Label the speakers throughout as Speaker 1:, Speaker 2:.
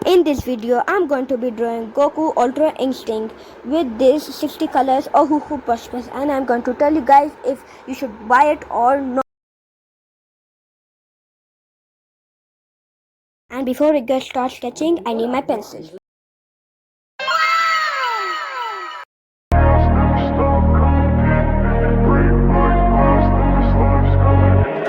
Speaker 1: In this video, I'm going to be drawing Goku Ultra Instinct with these 60 colors Ohuhu brushes, and I'm going to tell you guys if you should buy it or not. And before we get start sketching, I need my pencil.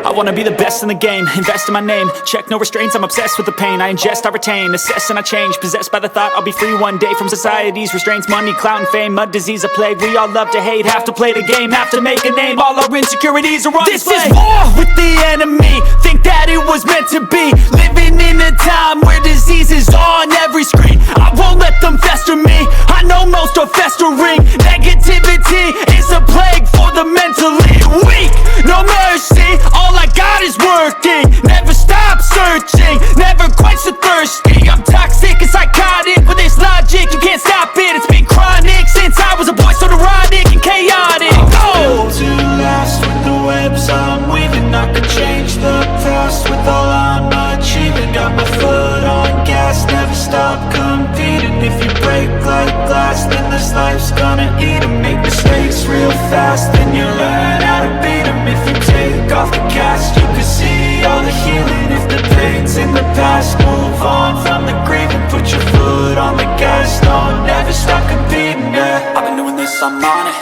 Speaker 2: I wanna be the best in the game, invest in my name. Check no restraints, I'm obsessed with the pain. I ingest, I retain, assess and I change. Possessed by the thought I'll be free one day from society's restraints. Money, clout and fame, mud, disease, a plague. We all love to hate, have to play the game, have to make a name. All our insecurities are on display. This is war with the enemy, think that it was meant to be. Living in a time where disease is on every screen. I won't let them fester me, I know most are festering. Negativity is a plague for the mentally weak. No mercy, all I got is working. Never stop searching, never quite so thirsty. I'm toxic and psychotic, with this logic you can't stop it. It's been chronic since I was a boy, so neurotic and chaotic.
Speaker 3: Built to last with the webs I'm weaving. I could change the past with all I'm achieving. Got my foot on gas, never stop competing. If you break like glass, then this life's gonna eat 'em. Make mistakes real fast, then you learn how to beat 'em. If you take off the cast, you can see all the healing. If the pain's in the past, move on from the grave and put your foot on the gas. No, never stop competing, yeah. I've been doing this, I'm on it.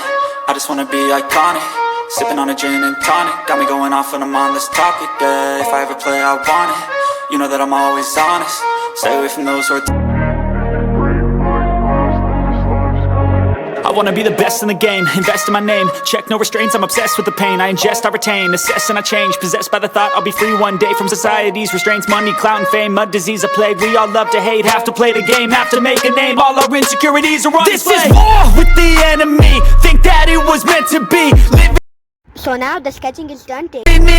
Speaker 3: I just wanna be iconic. Sipping on a gin and tonic, got me going off when I'm on this topic, yeah. If I ever play, I want it. You know that I'm always honest. Stay away from those who are
Speaker 2: I wanna be the best in the game, invest in my name. Check no restraints, I'm obsessed with the pain. I ingest, I retain, assess and I change. Possessed by the thought I'll be free one day from society's restraints. Money, clout and fame, mud, disease, a plague. We all love to hate, have to play the game, have to make a name. All our insecurities are on display. This is war with the enemy, think that it was meant to be. Living
Speaker 1: So now the sketching is done.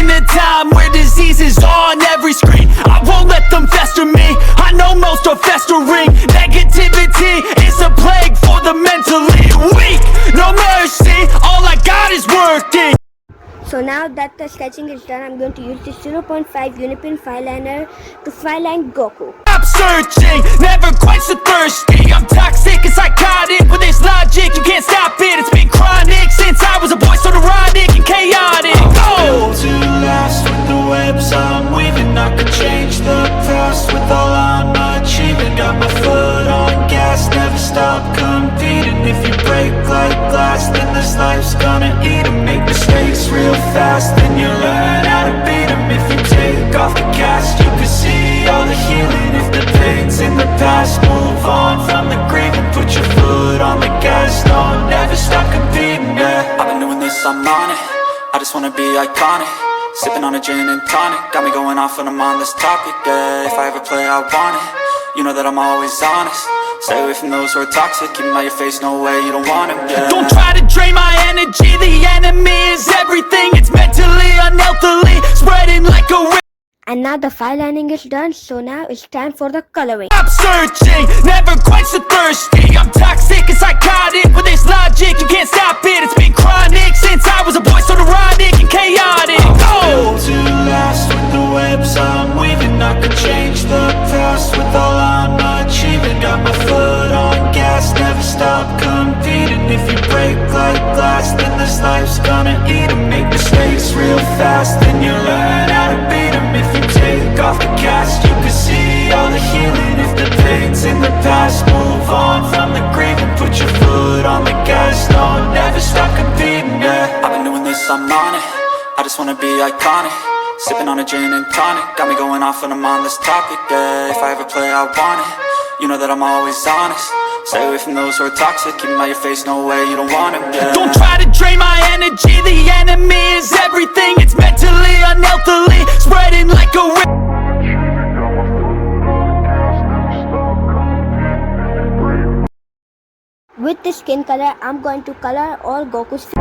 Speaker 2: in a time where disease is on every screen. I won't let them fester me, I know most are festering. Negativity is a plague for the mentally weak. No mercy, all I got is working.
Speaker 1: So now that the sketching is done, I'm going to use this 0.5 Unipin fineliner to fineline Goku.
Speaker 2: Stop searching, never quite so thirsty. I'm toxic and psychotic, with this logic you can't stop it. It's been chronic since I was a boy, so neurotic and chaotic.
Speaker 3: Built to last with the webs I'm weaving. I could change the past with all I'm achieving. Got my foot on gas, never stop competing. If you break like glass, then this life's gonna eat 'em. Make mistakes real fast, then you learn how to beat 'em. If you take off the cast, you can see all the healing. If the pain's in the past, move on from the grave and put your foot on the gas. No, never stop competing, yeah. I've been doing this, I'm on it. I just wanna be iconic. Sipping on a gin and tonic, got me going off when I'm on this topic, yeah. If I ever play, I want it. You know that I'm always honest. Stay away from those who are toxic, keep 'em out your face, no way, you don't want 'em, yeah.
Speaker 2: Don't try to drain my energy, the enemy is everything. It's mentally, unhealthily, spreading like a
Speaker 1: And now the finelining is done, so now it's time for the coloring.
Speaker 2: stop searching, never quite so thirsty. I'm toxic and psychotic, with this logic you can't stop it. It's been chronic since I was a boy, so neurotic and chaotic.
Speaker 3: Built to last with the webs I'm weaving. I could change the past with all I'm achieving. Got my foot on gas, never stop competing. If you break like glass, then this life's gonna eat 'em. Make mistakes real fast, then you learn how to beat 'em. If you take off the cast, you can see all the healing. If the pain's in the past, move on from the grave and put your foot on the gas. No, never stop competing, yeah. I've been doing this, I'm on it. I just wanna be iconic. Sipping on a gin and tonic, got me going off when I'm on this topic, yeah. If I ever play, I want it. You know that I'm always honest. Stay away from those who are toxic, keep 'em out your face, no way, you don't want 'em, yeah.
Speaker 2: Don't try to drain my energy, the enemy is everything. It's mentally, unhealthily, spreading like a
Speaker 1: With this skin color, I'm going to color all Goku's face.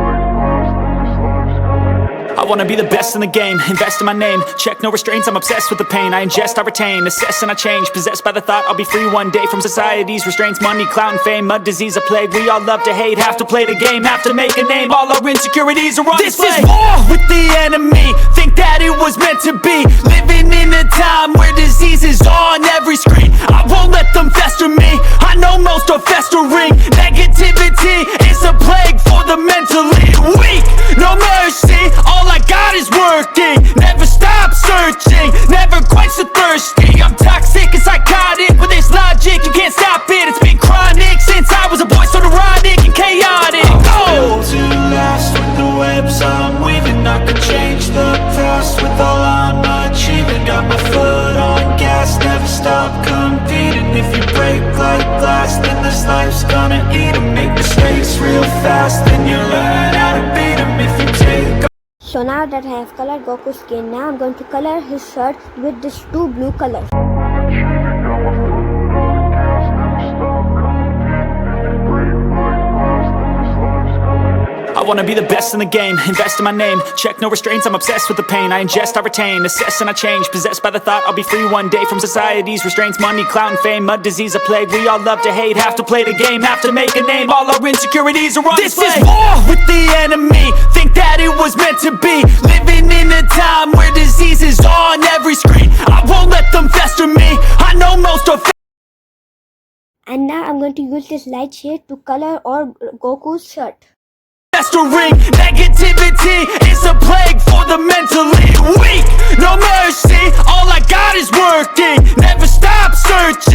Speaker 2: I wanna be the best in the game, invest in my name. Check no restraints, I'm obsessed with the pain. I ingest, I retain, assess and I change. Possessed by the thought I'll be free one day from society's restraints. Money, clout and fame, mud, disease, a plague. We all love to hate, have to play the game, have to make a name. All our insecurities are on display. This is war with the enemy, think that it was meant to be. Living in a time where disease is on every screen. I won't let
Speaker 3: competing. If you break like glass, then this life's gonna eat 'em. Make mistakes real fast, then you learn how to beat 'em. If you take
Speaker 1: So now that I have colored Goku's skin, now I'm going to color his shirt with these two blue colors.
Speaker 2: I wanna be the best in the game, invest in my name. Check no restraints, I'm obsessed with the pain. I ingest, I retain, assess and I change. Possessed by the thought I'll be free one day from society's restraints. Money, clout and fame, mud, disease, a plague. We all love to hate, have to play the game, have to make a name. All our insecurities are on display. This is war with the enemy, think that it was meant to be. Living in a time where disease is on every screen. I won't let them fester me, I know most are
Speaker 1: And now I'm going to use this light shade to color or Goku's shirt.
Speaker 2: festering. Negativity is a plague for the mentally weak. No mercy, all I got is working. Never stop searching.